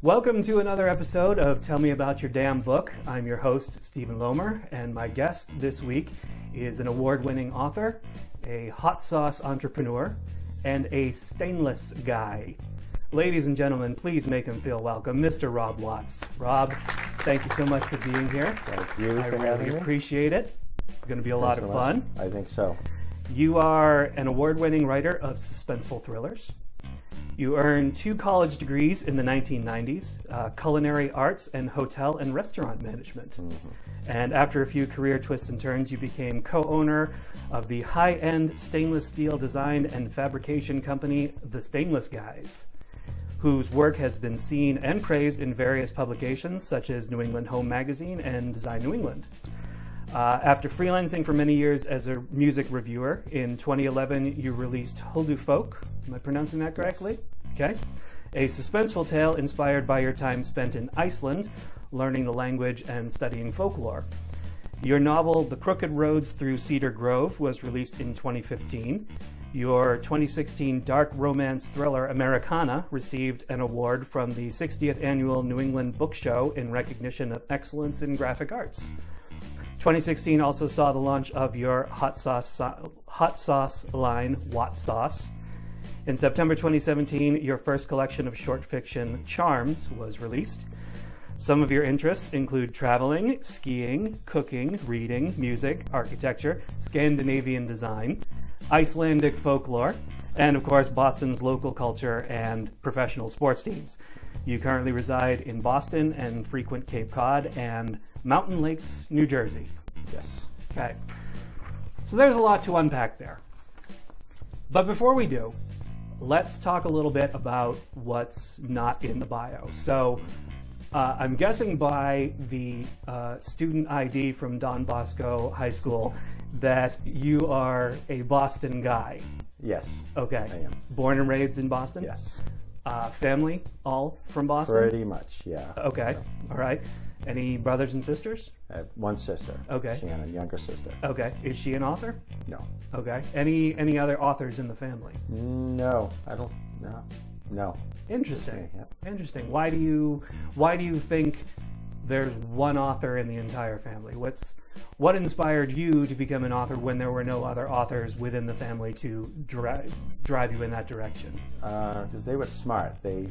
Welcome to another episode of Tell Me About Your Damn Book. I'm your host, Stephen Lomer, and my guest this week is an award-winning author, a hot sauce entrepreneur, and a stainless guy. Ladies and gentlemen, please make him feel welcome, Mr. Rob Watts. Rob, thank you so much for being here. Thank you for having me. I appreciate it. It's going to be a lot of fun. I think so. You are an award-winning writer of suspenseful thrillers. You earned 2 college degrees in the 1990s, culinary arts and hotel and restaurant management. And after a few career twists and turns, you became co-owner of the high-end stainless steel design and fabrication company, The Stainless Guys, whose work has been seen and praised in various publications such as New England Home Magazine and Design New England. After freelancing for many years as a music reviewer, in 2011 you released Huldu Folk. Am I pronouncing that correctly? Yes. Okay. A suspenseful tale inspired by your time spent in Iceland, learning the language and studying folklore. Your novel, The Crooked Roads Through Cedar Grove, was released in 2015. Your 2016 dark romance thriller, Americana, received an award from the 60th Annual New England Book Show in recognition of excellence in graphic arts. 2016 also saw the launch of your hot sauce line, Watt Sauce. In September 2017, your first collection of short fiction, Charms, was released. Some of your interests include traveling, skiing, cooking, reading, music, architecture, Scandinavian design, Icelandic folklore, and of course Boston's local culture and professional sports teams. You currently reside in Boston and frequent Cape Cod and Mountain Lakes, New Jersey. Yes. Okay. So there's a lot to unpack there. But before we do, let's talk a little bit about what's not in the bio. So I'm guessing by the student ID from Don Bosco High School that you are a Boston guy. Yes. Okay. I am. Born and raised in Boston? Yes. Family all from Boston? Pretty much, yeah. Okay. All right. Any brothers and sisters? I have one sister. Okay. Shannon, younger sister. Okay. Is she an author? No. Okay. Any other authors in the family? No, I don't. No. Interesting. Just me, yeah. Interesting. Why do you think there's one author in the entire family? What inspired you to become an author when there were no other authors within the family to drive you in that direction? Because they were smart. They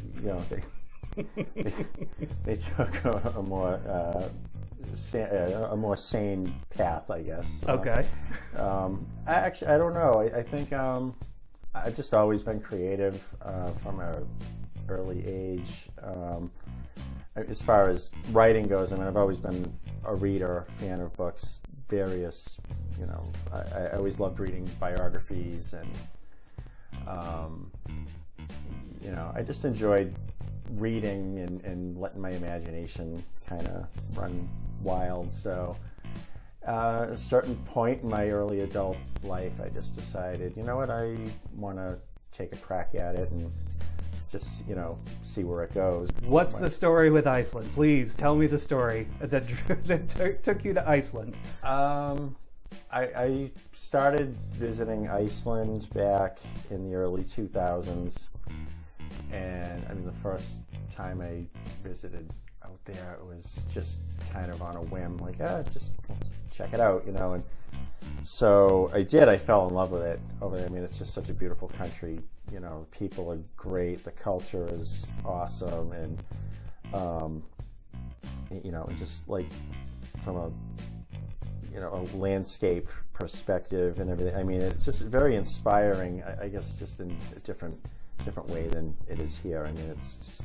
took a more sane path, I guess. Okay. I don't know. I think I've just always been creative from an early age. As far as writing goes, I mean, I've always been a reader, fan of books, various, I always loved reading biographies and, I just enjoyed reading and letting my imagination kind of run wild. So at a certain point in my early adult life, I just decided, you know what, I want to take a crack at it and just, see where it goes. What's the story with Iceland? Please tell me the story that took you to Iceland. I started visiting Iceland back in the early 2000s. And I mean, the first time I visited out there, it was just kind of on a whim, like, just let's check it out, And so I did. I fell in love with it over there. I mean, it's just such a beautiful country. People are great. The culture is awesome, and just like from a landscape perspective and everything. I mean, it's just very inspiring. I guess just in a different way than it is here. I mean, it's just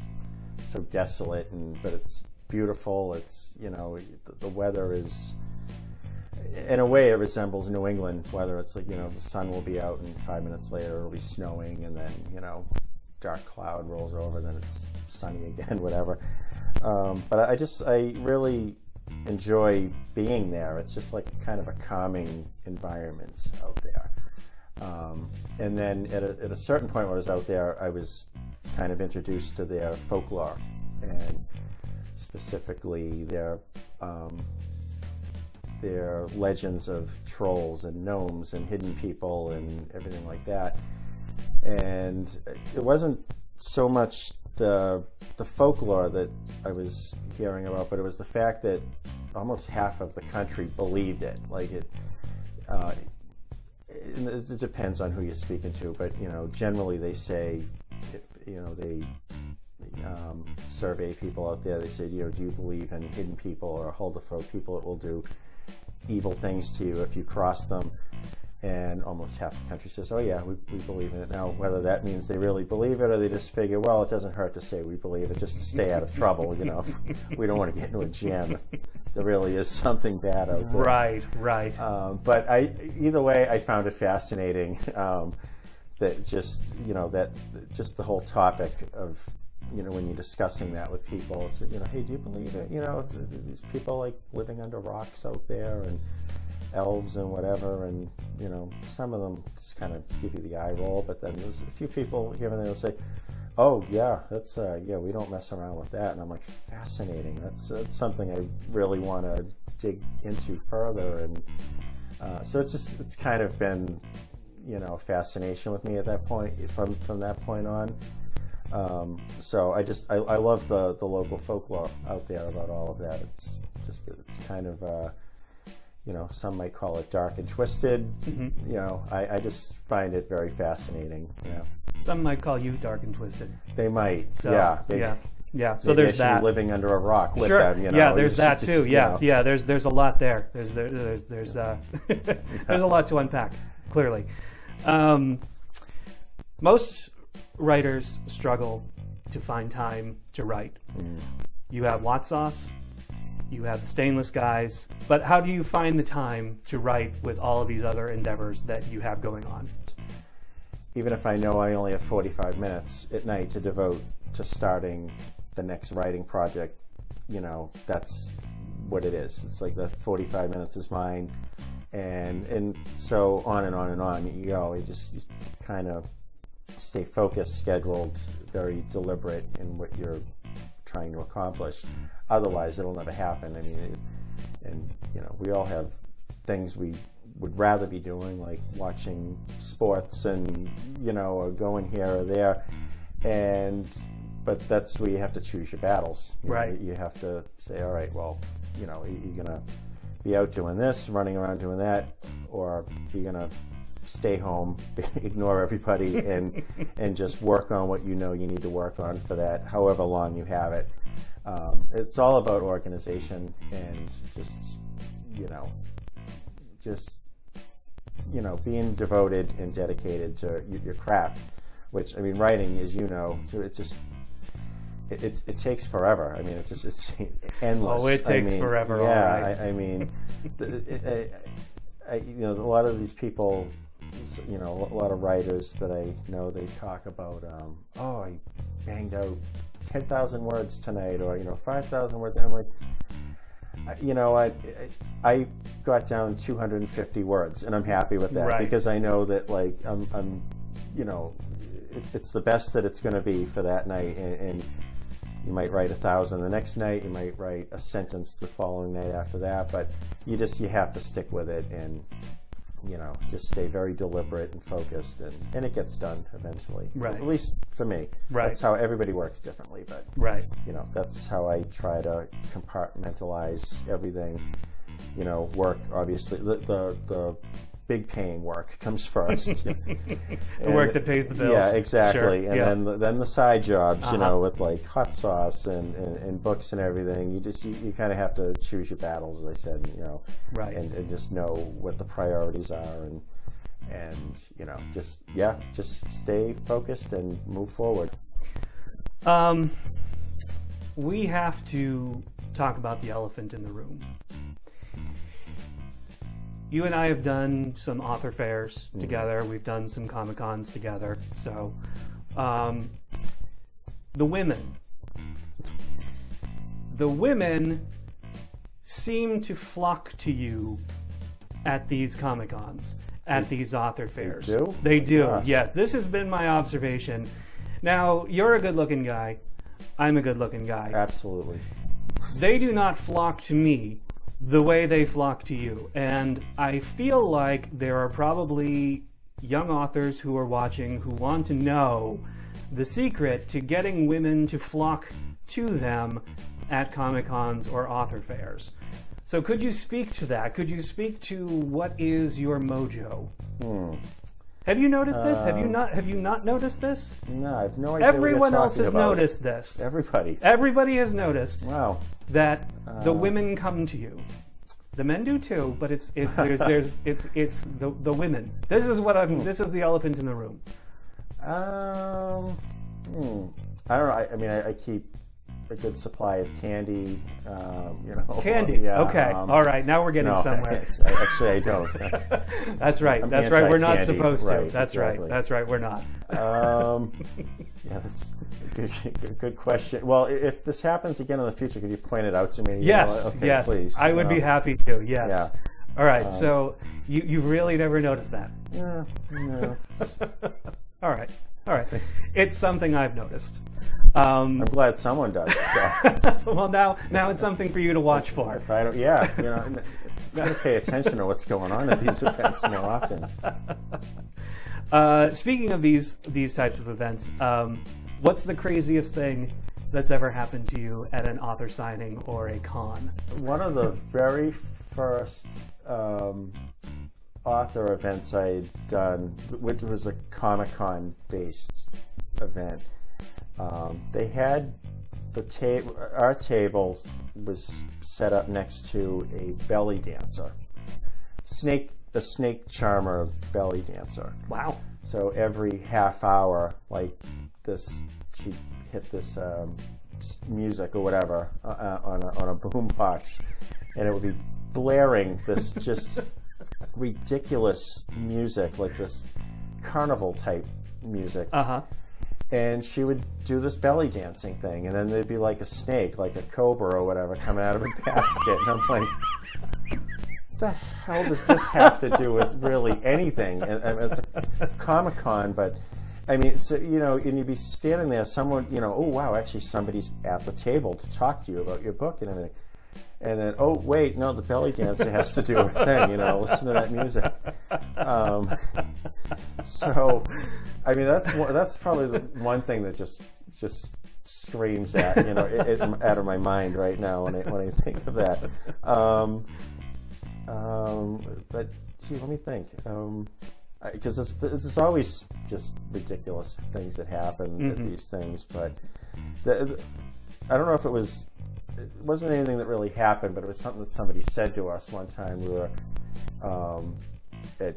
so desolate, but it's beautiful. It's the weather is, in a way, it resembles New England weather. It's like the sun will be out and 5 minutes later it'll be snowing, and then dark cloud rolls over, then it's sunny again, whatever. But I really enjoy being there. It's just like kind of a calming environment out there. And then at a certain point when I was out there, I was kind of introduced to their folklore, and specifically their legends of trolls and gnomes and hidden people and everything like that. And it wasn't so much the folklore that I was hearing about, but it was the fact that almost half of the country believed it. Like it depends on who you're speaking to, but generally they say, they survey people out there. They say, do you believe in hidden people or Hulderfolk, people that will do evil things to you if you cross them? And almost half the country says, oh yeah, we believe in it. Now, whether that means they really believe it or they just figure, well, it doesn't hurt to say we believe it just to stay out of trouble, we don't want to get into a jam if there really is something bad out there. Right. But either way, I found it fascinating that just the whole topic of, when you're discussing that with people, it's, hey, do you believe it? These people like living under rocks out there and elves and whatever, and some of them just kind of give you the eye roll, but then there's a few people here and there will say, oh yeah, that's we don't mess around with that. And I'm like, fascinating. That's something I really want to dig into further. And so it's kind of been a fascination with me at that point, from that point on. So I love the local folklore out there about all of that. It's kind of some might call it dark and twisted. Mm-hmm. I just find it very fascinating. Some might call you dark and twisted. They might. So, yeah. So there's that. Living under a rock with sure. them. Yeah, there's that too. Yeah. There's a lot there. There's there's a lot to unpack. Clearly, most writers struggle to find time to write. Mm. You have Hot Sauce. You have the Stainless guys, but how do you find the time to write with all of these other endeavors that you have going on? Even if I know I only have 45 minutes at night to devote to starting the next writing project, that's what it is. It's like the 45 minutes is mine, and so on and on and on you go. You just kind of stay focused, scheduled, very deliberate in what you're trying to accomplish. Otherwise, it'll never happen. I mean, we all have things we would rather be doing, like watching sports and or going here or there, but that's where you have to choose your battles. Right. You have to say, all right, well, you're gonna be out doing this, running around doing that, or you're gonna stay home, ignore everybody, and just work on what you need to work on for that, however long you have it. It's all about organization and just being devoted and dedicated to your craft, which, I mean, writing, as it takes forever. I mean, it's endless. Oh, it takes forever. Yeah, all right. I mean, a lot of these people, a lot of writers that I know, they talk about, I banged out 10,000 words tonight, or 5,000 words. And I'm like, I got down 250 words, and I'm happy with that, right, because I know that, like, I'm it's the best that it's going to be for that night. And you might write 1,000 the next night. You might write a sentence the following night after that. But you have to stick with it and just stay very deliberate and focused, and it gets done eventually. Right. At least for me. Right. That's how everybody works differently, but right. That's how I try to compartmentalize everything. Work, obviously, the big paying work comes first. The work that pays the bills. Yeah, exactly. Sure. And then the side jobs, with like Hot Sauce and books and everything. You kind of have to choose your battles, as I said, right, and just know what the priorities are, and just stay focused and move forward. We have to talk about the elephant in the room. You and I have done some author fairs together. We've done some Comic-Cons together. So, the women seem to flock to you at these Comic-Cons, at these author fairs. They do? They do, Gosh. Yes. This has been my observation. Now, you're a good-looking guy. I'm a good-looking guy. Absolutely. They do not flock to me the way they flock to you. And I feel like there are probably young authors who are watching who want to know the secret to getting women to flock to them at Comic-Cons or author fairs. So could you speak to that? Could you speak to what is your mojo? Have you noticed this? Have you not noticed this? No, I have no idea. Everyone else has noticed this. Everybody has noticed. Wow. That the women come to you. The men do too, but it's the women. This is this is the elephant in the room. I don't know. I mean, I keep a good supply of candy. Candy. Yeah, okay. All right. Now we're getting somewhere. Actually, I don't. That's right. That's right. We're not supposed to. Right, that's exactly. right. That's right. We're not. Yeah, that's a good question. Well, if this happens again in the future, could you point it out to me? Yes. Okay, yes. Please. I would be happy to. Yes. Yeah. All right. So you've really never noticed that? Yeah. No. All right. All right. It's something I've noticed. I'm glad someone does. So. Well, now it's something for you to watch for. If I don't, I'm gotta pay attention to what's going on at these events more often. Speaking of these types of events, what's the craziest thing that's ever happened to you at an author signing or a con? One of the very first author events I'd done, which was a Comic-Con based event, they had our table was set up next to a belly dancer, a snake charmer belly dancer. Wow. So every half hour, like this, she'd hit this music or whatever on a boombox, and it would be blaring this just ridiculous music, like this carnival type music. And she would do this belly dancing thing, and then there'd be like a snake, like a cobra or whatever, coming out of a basket, and I'm like, what the hell does this have to do with really anything? And it's a Comic-Con, but I mean, so, and you'd be standing there, someone, oh wow, actually somebody's at the table to talk to you about your book and everything. And then, oh wait, no, the belly dancer has to do a thing, listen to that music. So, I mean, that's probably the one thing that just screams at out of my mind right now when I think of that. But gee, let me think. Because there's always just ridiculous things that happen at these things, but I don't know if it wasn't anything that really happened, but it was something that somebody said to us one time. We were at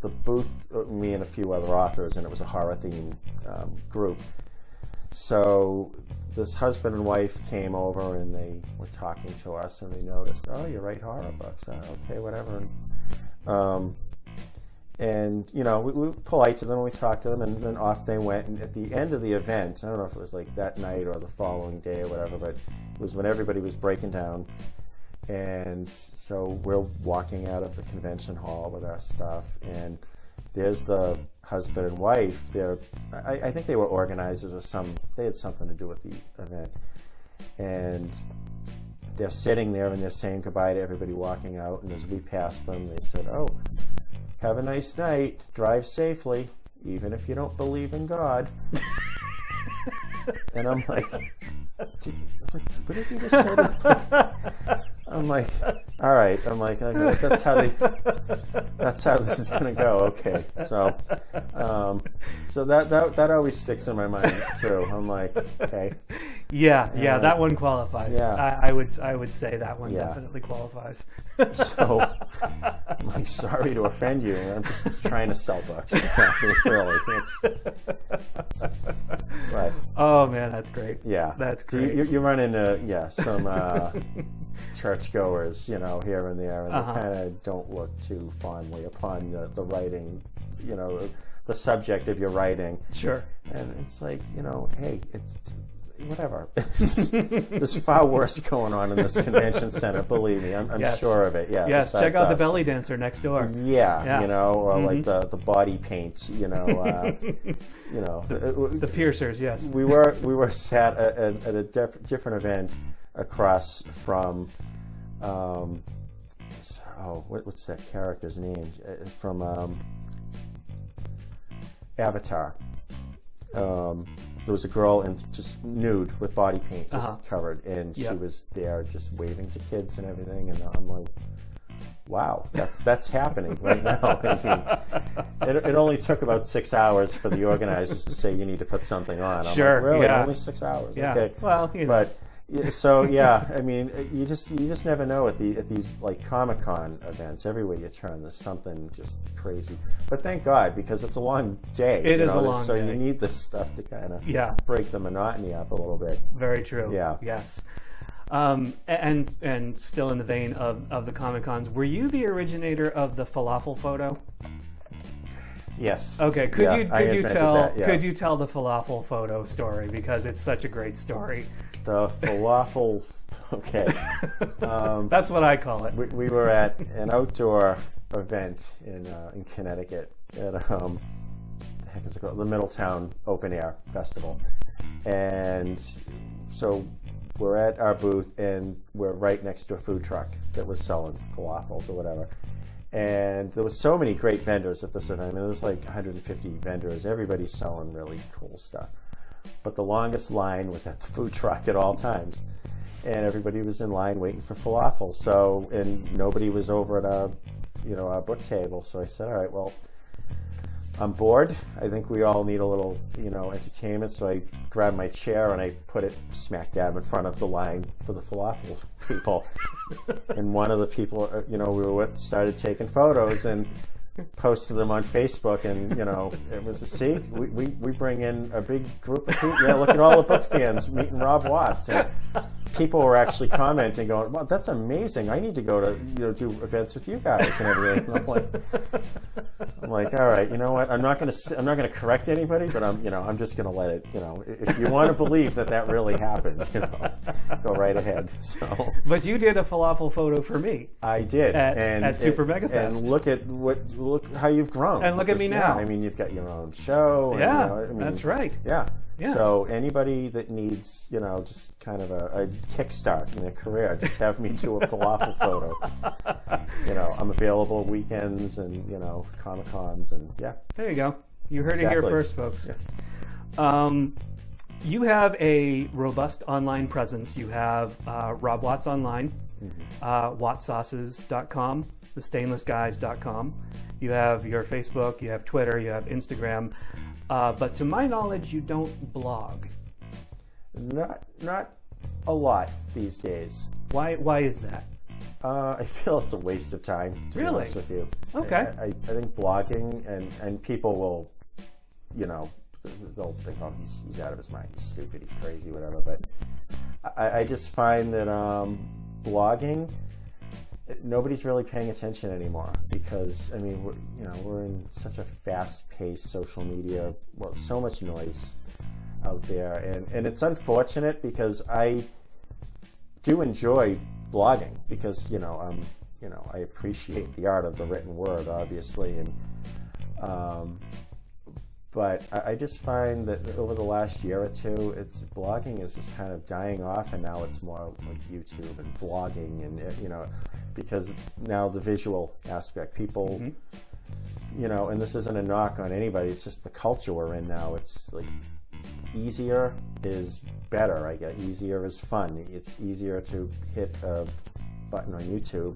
the booth, me and a few other authors, and it was a horror-themed group. So this husband and wife came over, and they were talking to us, and they noticed, oh, you write horror books. Okay, whatever. And we were polite to them, we talked to them, and then off they went. And at the end of the event, I don't know if it was like that night or the following day or whatever, but it was when everybody was breaking down. And so we're walking out of the convention hall with our stuff, and there's the husband and wife. I think they were organizers or they had something to do with the event. And they're sitting there and they're saying goodbye to everybody walking out, and as we passed them, they said, oh, have a nice night, drive safely, even if you don't believe in God. And I'm like, what did you just say? I'm like, all right. I'm like, okay, that's how this is gonna go. Okay, so that always sticks in my mind too. I'm like, okay. Yeah, that one qualifies. Yeah. I would say that one definitely qualifies. So I'm like, sorry to offend you. I'm just trying to sell books. Really, right. Oh man, that's great. Yeah, that's great. So you run into some churchgoers, here and there, and they kind of don't look too fondly upon the writing, the subject of your writing. Sure. And it's like, hey, it's whatever. There's far worse going on in this convention center. Believe me, I'm sure of it. Yeah. Yes. Check out the belly dancer next door. Yeah. Or like the body paint. The piercers. Yes. We were sat at a different event across from. What's that character's name from Avatar? there was a girl just nude with body paint, just covered, and she was there just waving to kids and everything, and I'm like, wow, that's happening right now. I mean, it only took about 6 hours for the organizers to say you need to put something on. I'm Sure, like, really? yeah. Only 6 hours? Yeah. Okay. Well, you know. But so yeah, I mean, you just never know at these like Comic-Con events. Everywhere you turn, there's something just crazy. But thank God, because it's a long day. It is a long so day. you need this stuff to kind of break the monotony up a little bit. Very true. Yeah. Yes. And still in the vein of the Comic-Cons, were you the originator of the Falafel Photo? Yes. Okay. Could you tell that, yeah. Could you tell the Falafel Photo story, because it's such a great story? The falafel. Okay. That's what I call it. We were at an outdoor event in Connecticut at the heck is it called? The Middletown Open Air Festival, and so we're at our booth, and we're right next to a food truck that was selling falafels or whatever. And there was so many great vendors at this event. I mean, there was like 150 vendors. Everybody's selling really cool stuff. But the longest line was at the food truck at all times. And everybody was in line waiting for falafel. So, and nobody was over at our book table. So I said, all right, well, I'm bored. I think we all need a little, entertainment. So I grabbed my chair and I put it smack dab in front of the line for the falafel people. And one of the people, we were with started taking photos and posted them on Facebook. And, it was we bring in a big group of people. Yeah, look at all the book fans meeting Rob Watts. And people were actually commenting, going, "Well, that's amazing. I need to go to do events with you guys and everything." And I'm like, all right, you know what? I'm not going to correct anybody, but I'm just going to let it. If you want to believe that really happened, go right ahead. So, but you did a falafel photo for me. I did at Super Mega Fest. And look how you've grown. And look at me now. Yeah, I mean, you've got your own show. And, that's right. Yeah. Yeah. So anybody that needs, just kind of a kickstart in their career, just have me do a falafel photo. I'm available weekends and, Comic-Cons and yeah. There you go. You heard it here first, folks. Yeah. You have a robust online presence. You have Rob Watts Online, wattsauces.com, thestainlessguys.com. You have your Facebook, you have Twitter, you have Instagram. But to my knowledge, you don't blog. Not a lot these days. Why is that? I feel it's a waste of time, to be honest with you. Okay. I think blogging and people will, they'll think, oh, he's out of his mind, he's stupid, he's crazy, whatever. But I just find that blogging, nobody's really paying attention anymore because we're in such a fast-paced social media, so much noise out there, and it's unfortunate because I do enjoy blogging because I appreciate the art of the written word, obviously, and but I just find that over the last year or two, blogging is just kind of dying off, and now it's more like YouTube and vlogging, and because it's now the visual aspect. People, and this isn't a knock on anybody. It's just the culture we're in now. It's like easier is better. I guess easier is fun. It's easier to hit a button on YouTube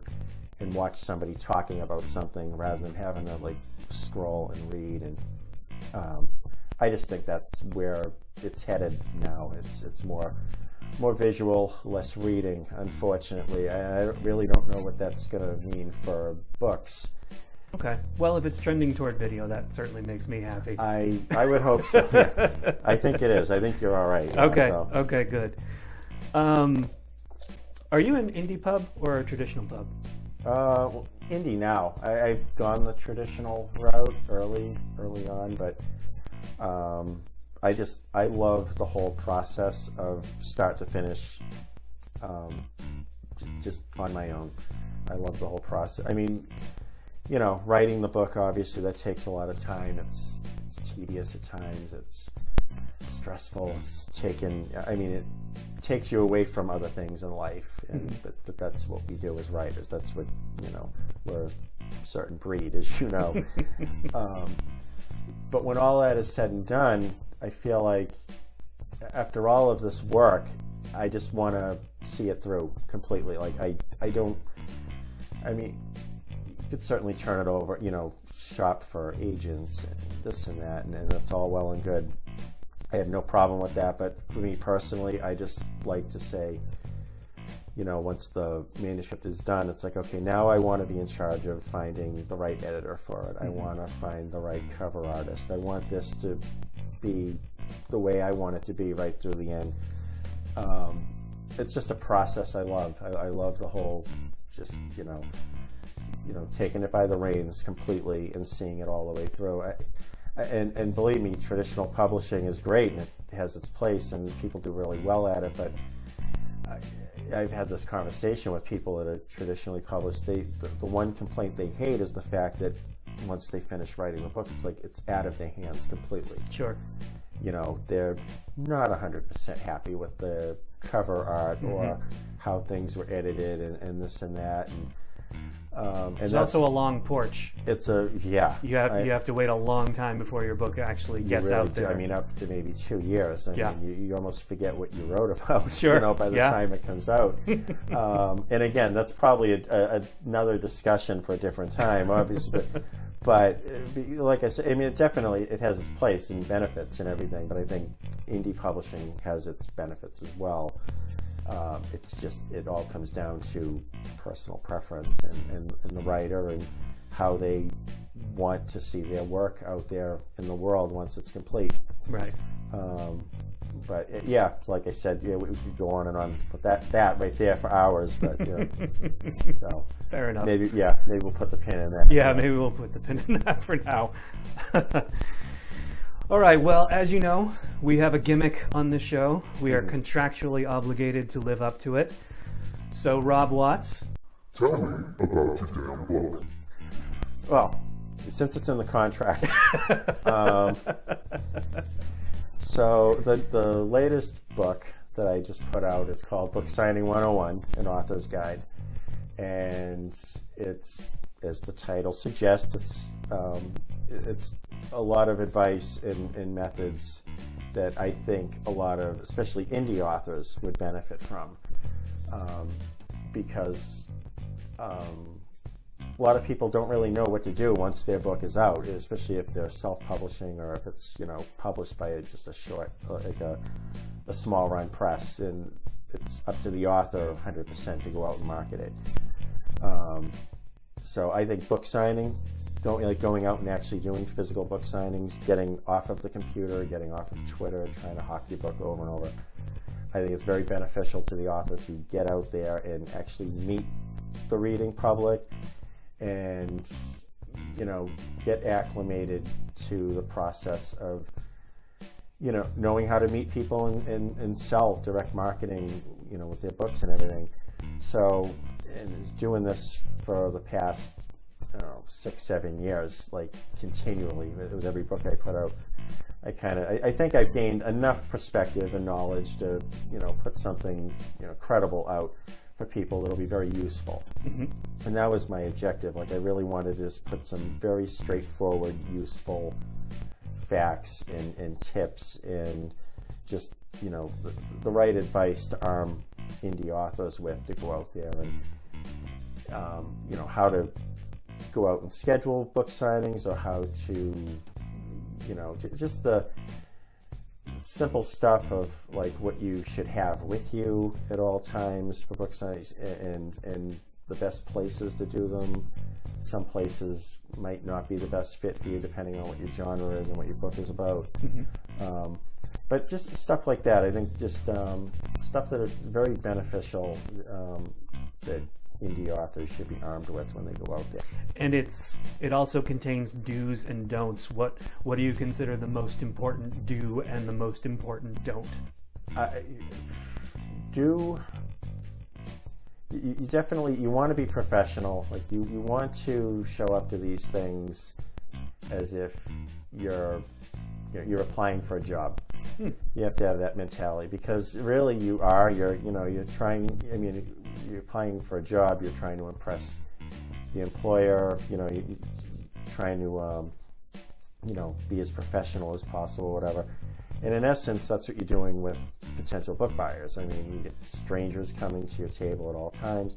and watch somebody talking about something rather than having to scroll and read. And I just think that's where it's headed now. It's more visual, less reading, unfortunately. I really don't know what that's going to mean for books. Okay. Well, if it's trending toward video, that certainly makes me happy. I would hope so. Yeah. I think it is. I think you're all right. Okay. Okay, good. Are you an indie pub or a traditional pub? Well, indie now. I've gone the traditional route early on, but I love the whole process of start to finish, just on my own. I love the whole process. I mean, writing the book, obviously, that takes a lot of time. It's tedious at times. It's stressful. It takes you away from other things in life. And but that's what we do as writers. That's what, we're a certain breed, as you know. But when all that is said and done, I feel like after all of this work, I just want to see it through completely. Like I mean, you could certainly turn it over, shop for agents and this and that, and that's all well and good. I have no problem with that, but for me personally, I just like to say, once the manuscript is done, it's like, okay, now I want to be in charge of finding the right editor for it. I want to find the right cover artist. I want this to be the way I want it to be right through the end. It's just a process I love. I love the whole, just, taking it by the reins completely and seeing it all the way through. And believe me, traditional publishing is great and it has its place and people do really well at it, but I've had this conversation with people that are traditionally published. The one complaint they hate is the fact that once they finish writing the book, it's like it's out of their hands completely. Sure. They're not 100% happy with the cover art or how things were edited and this and that. And there's also a long porch. It's you have to wait a long time before your book actually gets really out there. I mean, up to maybe 2 years. I mean, you almost forget what you wrote about. Sure. By the time it comes out. And again, that's probably another discussion for a different time, obviously. But like I said, I mean, it has its place and benefits and everything. But I think indie publishing has its benefits as well. It's just, it all comes down to personal preference and the writer and how they want to see their work out there in the world once it's complete. Right. But like I said, we could go on and on with that right there for hours. But so fair enough. Maybe we'll put the pin in that. Yeah, maybe we'll put the pin in that for now. All right, well, as you know, we have a gimmick on this show. We are contractually obligated to live up to it. So, Rob Watts. Tell me about your damn book. Well, since it's in the contract. So, the latest book that I just put out is called Book Signing 101, an author's guide. And it's, as the title suggests, it's a lot of advice and methods that I think a lot of, especially indie authors, would benefit from, because a lot of people don't really know what to do once their book is out, especially if they're self-publishing or if it's published by just a short, like a small-run press, and it's up to the author 100% to go out and market it. So I think book signing, going out and actually doing physical book signings, getting off of the computer, getting off of Twitter, trying to hawk your book over and over. I think it's very beneficial to the author to get out there and actually meet the reading public and, get acclimated to the process of, knowing how to meet people and sell direct marketing, with their books and everything. So, and is doing this for the past 6-7 years, like continually with every book I put out. I think I've gained enough perspective and knowledge to put something credible out for people that'll be very useful. And that was my objective. Like, I really wanted to just put some very straightforward, useful facts and tips and just the right advice to arm indie authors with to go out there and how to go out and schedule book signings, or how to just the simple stuff of like what you should have with you at all times for book signings, and the best places to do them. Some places might not be the best fit for you depending on what your genre is and what your book is about. But just stuff like that, I think just stuff that is very beneficial that indie authors should be armed with when they go out there. And it also contains do's and don'ts. What do you consider the most important do and the most important don't? You definitely, you want to be professional. Like you want to show up to these things as if you're applying for a job. You have to have that mentality, because really you're trying. I mean, you're applying for a job. You're trying to impress the employer. You're trying to be as professional as possible, whatever. And in essence, that's what you're doing with potential book buyers. I mean, you get strangers coming to your table at all times.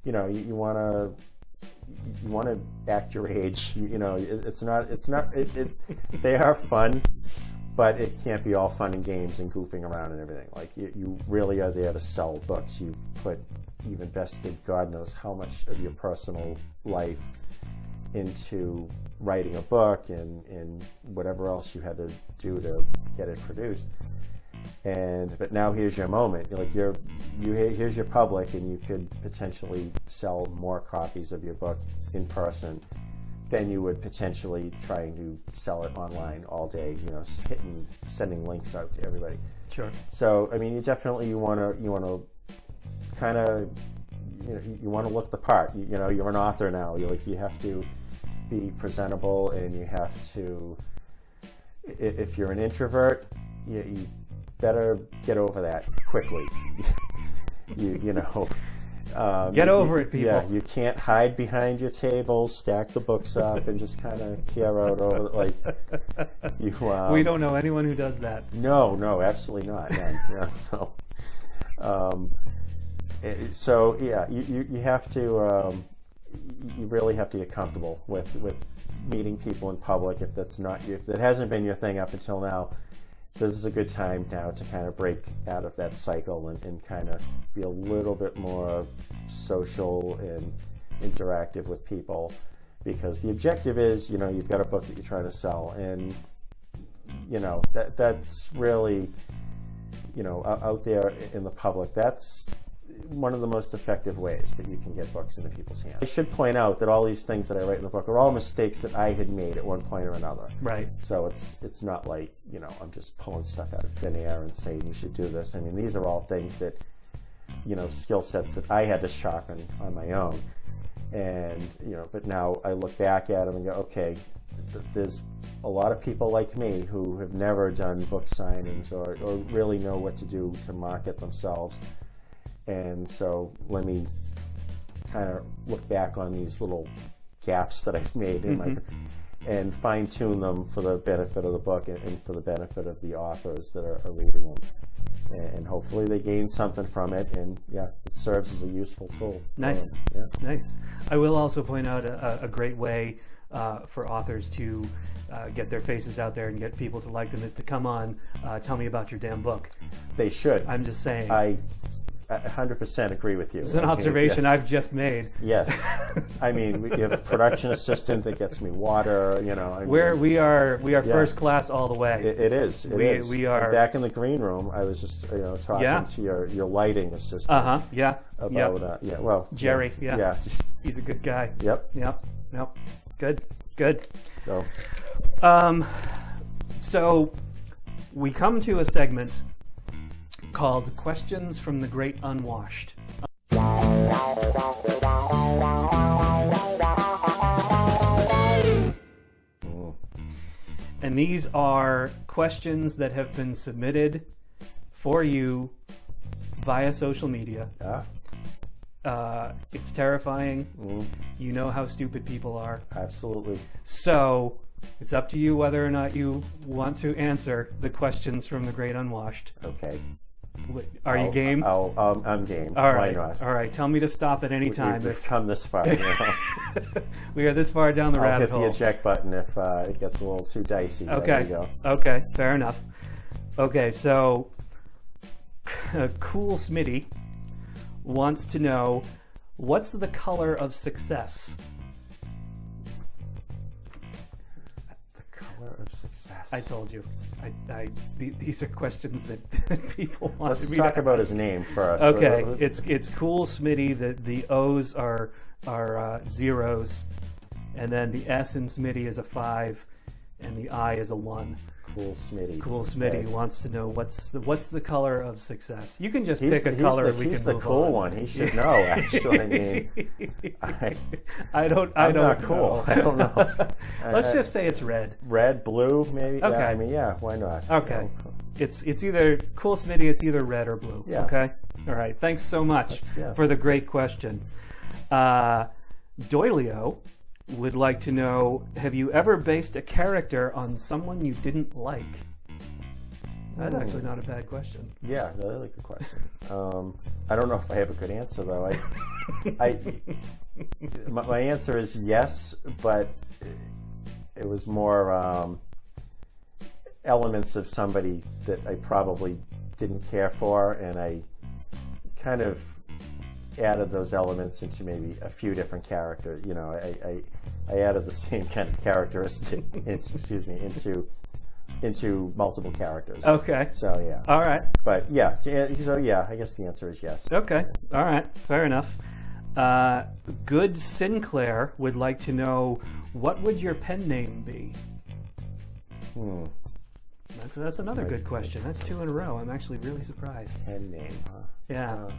You know, you want to act your age. You know, they are fun, but it can't be all fun and games and goofing around and everything. Like, you really are there to sell books. You've invested God knows how much of your personal life into writing a book and whatever else you had to do to get it produced. But now here's your moment. Here's your public, and you could potentially sell more copies of your book in person than you would potentially trying to sell it online all day. You know, sending links out to everybody. Sure. So I mean, you want to kind of, you want to look the part. You know, you're an author now. You have to be presentable, and you have to. If you're an introvert, you better get over that quickly. you know. Get over it, people. Yeah, you can't hide behind your table, stack the books up, and just kind of peer out over it. Like we don't know anyone who does that. No, absolutely not. Yeah, so yeah, you have to. You really have to get comfortable with meeting people in public. If that hasn't been your thing up until now, this is a good time now to kind of break out of that cycle and kind of be a little bit more social and interactive with people, because the objective is, you've got a book that you're trying to sell, and that's really, out there in the public, that's one of the most effective ways that you can get books into people's hands. I should point out that all these things that I write in the book are all mistakes that I had made at one point or another. Right. So it's not like, I'm just pulling stuff out of thin air and saying you should do this. I mean, these are all things that, skill sets that I had to sharpen on my own. And, but now I look back at them and go, okay, there's a lot of people like me who have never done book signings or really know what to do to market themselves. And so let me kind of look back on these little gaffes that I've made in and fine-tune them for the benefit of the book and for the benefit of the authors that are reading them. And hopefully they gain something from it, and yeah, it serves as a useful tool. Nice. Nice. I will also point out a great way for authors to get their faces out there and get people to like them is to come on, tell me about your damn book. They should. I'm just saying. I 100% agree with you. It's an observation yes. I've just made. Yes. I mean, we have a production assistant that gets me water, We are first class all the way. It is. We are. And back in the green room, I was just talking to your lighting assistant. Yeah. About Jerry. Yeah. He's a good guy. Yep. Good. So we come to a segment called Questions from the Great Unwashed. And these are questions that have been submitted for you via social media. It's terrifying. You know how stupid people are. Absolutely. So it's up to you whether or not you want to answer the questions from the Great Unwashed. Okay. Are you game? I'm game. All Why right. not? All right. Tell me to stop at any time. We've come this far. We are this far down the rabbit hole. I'll hit the eject button if it gets a little too dicey. Okay. There you go. Okay. Fair enough. Okay. So, Cool Smitty wants to know, what's the color of success? Of success. I told you. These are questions that people want Let's to be. Let's talk about his name first. Okay, it's Cool Smitty. The O's are zeros, and then the S in Smitty is a 5, and the I is a 1. Cool Smitty. Cool Smitty wants to know what's the color of success. You can just pick a color. He's the cool one. He should know. Actually, I mean, I'm not cool. I don't know. Let's just say it's red. Red, blue, maybe. Okay. Yeah, I mean, yeah. Why not? Okay. It's either Cool Smitty. It's either red or blue. Yeah. Okay. All right. Thanks so much for the great question. Doilio would like to know, have you ever based a character on someone you didn't like? That's actually not a bad question. Yeah, that's a good question. I don't know if I have a good answer though. My answer is yes, but it was more elements of somebody that I probably didn't care for, and I kind of added those elements into maybe a few different characters. You know, I added the same kind of characteristic into multiple characters. Okay. So yeah. All right. But yeah, so yeah, I guess the answer is yes. Okay. All right. Fair enough. Good Sinclair would like to know, what would your pen name be? That's another good question. That's 2 in a row. I'm actually really surprised. Pen name, huh? Yeah.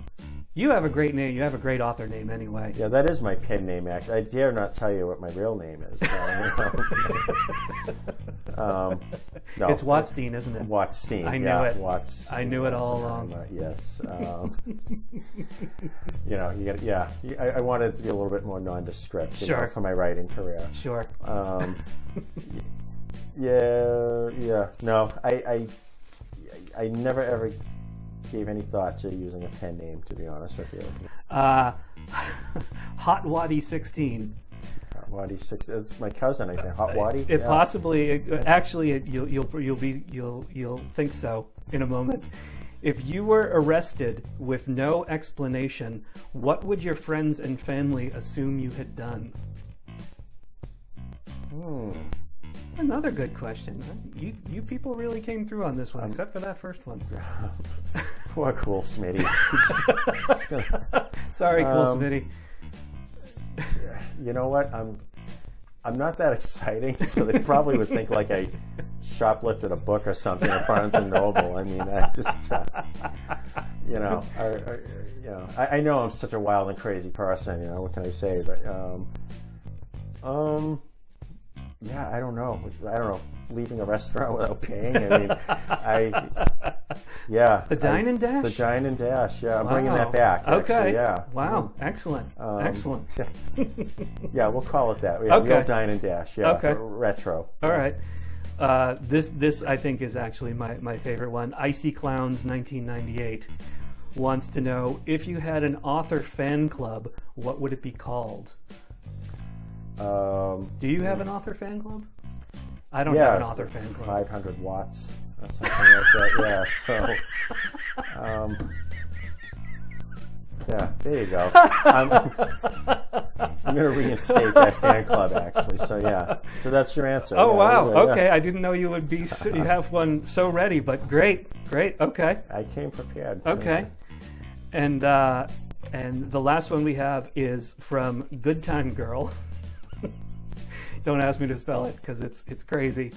You have a great name. You have a great author name anyway. Yeah, that is my pen name, actually. I dare not tell you what my real name is. No. It's Watstein, isn't it? Watstein. I knew it. Watts. I knew it all along. Yes. You know, you got. Yeah. I wanted it to be a little bit more nondescript. You know, for my writing career. Sure. Yeah. No, I never ever gave any thought to using a pen name, to be honest with you. Hot Waddy 16. Hot Waddy 6. It's my cousin, I think. Hot Waddy. It possibly, actually, you'll think so in a moment. If you were arrested with no explanation, what would your friends and family assume you had done? Another good question. You people really came through on this one, except for that first one. Poor cool Smitty. Sorry, cool Smitty. You know what? I'm not that exciting, so they probably would think like I shoplifted a book or something at Barnes and Noble. I mean, I just, I know I'm such a wild and crazy person. You know, what can I say? But yeah, I don't know. Leaving a restaurant without paying. I mean, The Dine and Dash? The Dine and Dash, yeah. I'm bringing that back. Okay. Actually, yeah. Wow. Excellent. Excellent. Yeah, we'll call it that. Yeah, Real Dine and Dash, yeah. Okay. Retro. All right. This I think is actually my favorite one. Icy Clowns 1998 wants to know, if you had an author fan club, what would it be called? Do you have an author fan club? I don't have an author fan club. 500 watts or something like that. Yeah, so yeah, there you go. I'm going to reinstate that fan club, actually. So yeah, so that's your answer. Oh yeah, wow. Yeah. Okay, I didn't know you would be. You have one so ready, but great. Okay. I came prepared. Okay, and the last one we have is from Good Time Girl. Don't ask me to spell it because it's crazy.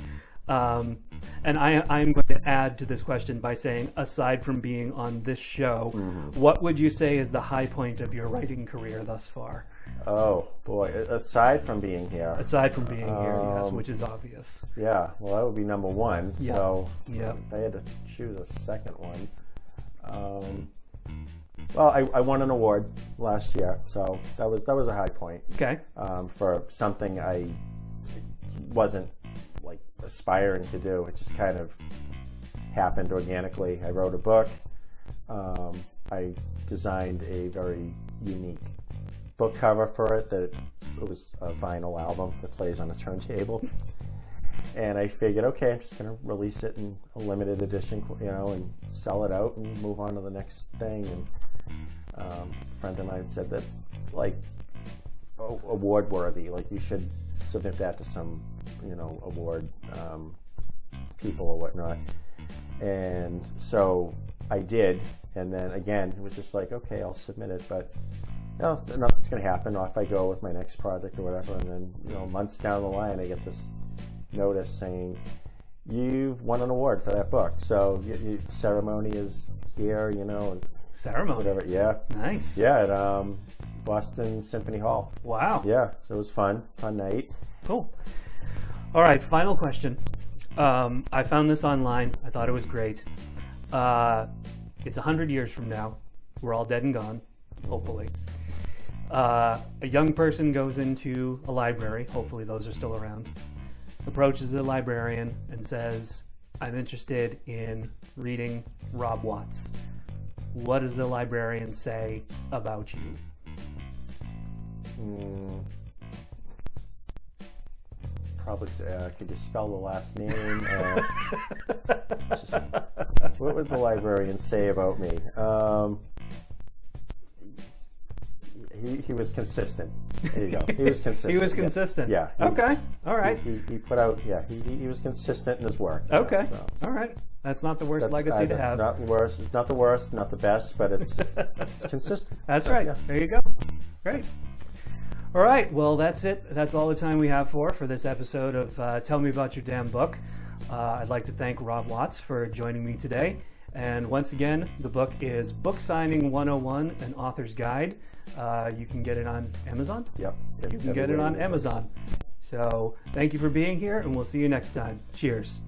And I'm going to add to this question by saying, aside from being on this show, what would you say is the high point of your writing career thus far? Oh boy! Aside from being here. Aside from being here, yes, which is obvious. Yeah, well, that would be number one. Yeah. So yeah. If I had to choose a second one, well, I won an award last year, so that was a high point. Okay. For something I wasn't like aspiring to do. It just kind of happened organically. I wrote a book. I designed a very unique book cover for it. It was a vinyl album that plays on a turntable. And I figured, okay, I'm just going to release it in a limited edition, and sell it out and move on to the next thing. And a friend of mine said that's like award worthy. Like you should submit that to some, award people or whatnot. And so I did. And then again, it was just like, okay, I'll submit it, but nothing's going to happen. Off I go with my next project or whatever. And then, months down the line, I get this notice saying, you've won an award for that book. So the ceremony is here, and ceremony. Whatever. Yeah. Nice. Yeah, at Boston Symphony Hall. Wow. Yeah, so it was fun night. Cool. All right, final question. I found this online. I thought it was great. It's 100 years from now. We're all dead and gone, hopefully. A young person goes into a library, hopefully those are still around, approaches the librarian and says, I'm interested in reading Rob Watts. What does the librarian say about you? Probably say, could you spell the last name? What would the librarian say about me? He was consistent. There you go. He was consistent. He was consistent. Yeah. Okay. All right. He put out. Yeah. He was consistent in his work. Okay. So All right. That's not the worst legacy to have. Not worse. Not the worst. Not the best. But it's consistent. That's So, right. yeah. There you go. Great. All right. Well, that's it. That's all the time we have for this episode of Tell Me About Your Damn Book. I'd like to thank Rob Watts for joining me today. And once again, the book is Book Signing 101, an author's guide. You can get it on Amazon. Yep. You can get it on Amazon. So thank you for being here, and we'll see you next time. Cheers.